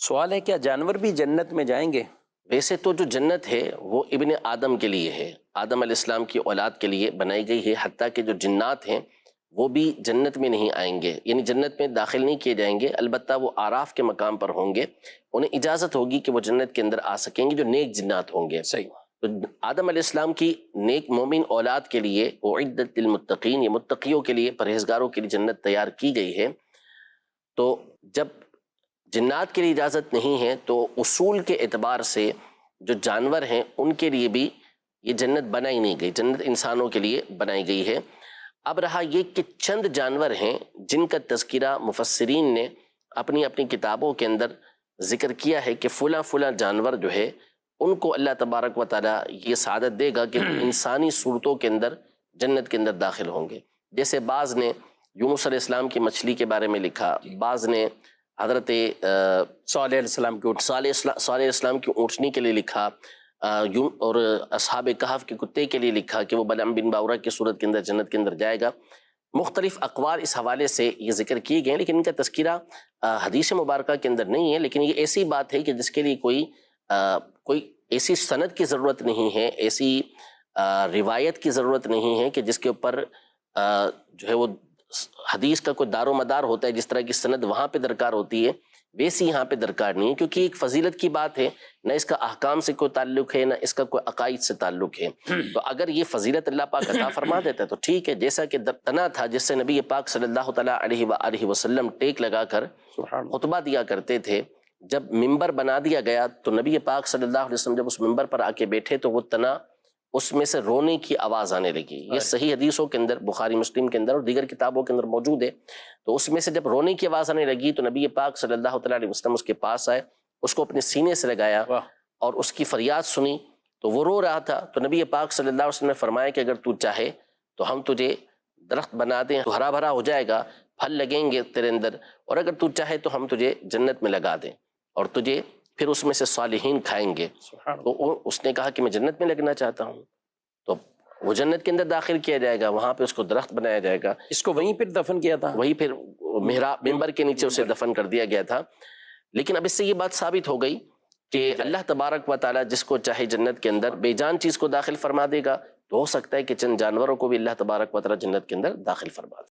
سوال ہے کیا جانور بھی جنت میں جائیں گے؟ ویسے تو جو جنت ہے وہ ابن آدم کے لیے ہے، آدم علیہ السلام کی اولاد کے لیے بنائی گئی ہے، حتیٰ کہ جو جنات ہیں وہ بھی جنت میں نہیں آئیں گے، یعنی جنت میں داخل نہیں کیے جائیں گے، البتہ وہ اعراف کے مقام پر ہوں گے، انہیں اجازت ہوگی کہ وہ جنت کے اندر آ سکیں گے جو نیک جنات ہوں گے۔ صحیح۔ تو آدم علیہ السلام کی نیک مومن اولاد کے لیے اعدت للمتقین، یہ متقیوں کے لیے، پرہیزگاروں کے لیے جنت تیار کی گئی ہے۔ تو جب جنات کے لیے اجازت نہیں ہے تو اصول کے اعتبار سے جو جانور ہیں ان کے لیے بھی یہ جنت بنائی نہیں گئی، جنت انسانوں کے لیے بنائی گئی ہے۔ اب رہا یہ کہ چند جانور ہیں جن کا تذکرہ مفسرین نے اپنی اپنی کتابوں کے اندر ذکر کیا ہے کہ فلاں فلاں جانور جو ہے ان کو اللہ تبارک و تعالیٰ یہ سعادت دے گا کہ انسانی صورتوں کے اندر جنت کے اندر داخل ہوں گے۔ جیسے بعض نے یونس علیہ السلام کی مچھلی کے بارے میں لکھا، بعض نے حضرت صالح علیہ السلام کی صالح علیہ السلام کی اونٹنی کے لیے لکھا، اور اصحاب کہف کے کتے کے لیے لکھا کہ وہ بلعم بن باورہ کی صورت کے اندر جنت کے اندر جائے گا۔ مختلف اقوال اس حوالے سے یہ ذکر کیے گئے ہیں، لیکن ان کا تذکرہ حدیث مبارکہ کے اندر نہیں ہے، لیکن یہ ایسی بات ہے کہ جس کے لیے کوئی ایسی سند کی ضرورت نہیں ہے، ایسی روایت کی ضرورت نہیں ہے کہ جس کے اوپر جو ہے وہ حدیث کا کوئی دار و مدار ہوتا ہے، جس طرح کی سند وہاں پہ درکار ہوتی ہے ویسی یہاں پہ درکار نہیں ہے، کیونکہ ایک فضیلت کی بات ہے، نہ اس کا احکام سے کوئی تعلق ہے نہ اس کا کوئی عقائد سے تعلق ہے۔ تو اگر یہ فضیلت اللہ پاک عطا فرما دیتا ہے تو ٹھیک ہے، جیسا کہ تنا تھا جس سے نبی پاک صلی اللہ تعالیٰ علیہ وآلہ وسلم ٹیک لگا کر خطبہ دیا کرتے تھے، جب ممبر بنا دیا گیا تو نبی پاک صلی اللہ علیہ وسلم جب اس ممبر پر آ کے بیٹھے تو وہ تنا اس میں سے رونے کی آواز آنے لگی۔ یہ صحیح حدیثوں کے اندر، بخاری مسلم کے اندر اور دیگر کتابوں کے اندر موجود ہے۔ تو اس میں سے جب رونے کی آواز آنے لگی تو نبی پاک صلی اللہ تعالیٰ علیہ وسلم اس کے پاس آئے، اس کو اپنے سینے سے لگایا اور اس کی فریاد سنی تو وہ رو رہا تھا۔ تو نبی پاک صلی اللہ علیہ وسلم نے فرمایا کہ اگر تو چاہے تو ہم تجھے درخت بنا دیں، تو ہرا بھرا ہو جائے گا، پھل لگیں گے تیرے اندر، اور اگر تو چاہے تو ہم تجھے جنت میں لگا دیں اور تجھے پھر اس میں سے صالحین کھائیں گے۔ تو اس نے کہا کہ میں جنت میں لگنا چاہتا ہوں، تو وہ جنت کے اندر داخل کیا جائے گا، وہاں پہ اس کو درخت بنایا جائے گا۔ اس کو وہیں پھر دفن کیا تھا؟ وہیں پھر محراب ممبر کے نیچے اسے دفن کر دیا گیا تھا۔ لیکن اب اس سے یہ بات ثابت ہو گئی کہ اللہ تبارک و تعالیٰ جس کو چاہے جنت کے اندر بے جان چیز کو داخل فرما دے گا، تو ہو سکتا ہے کہ چند جانوروں کو بھی اللہ تبارک و تعالیٰ جنت کے اندر داخل فرما دے۔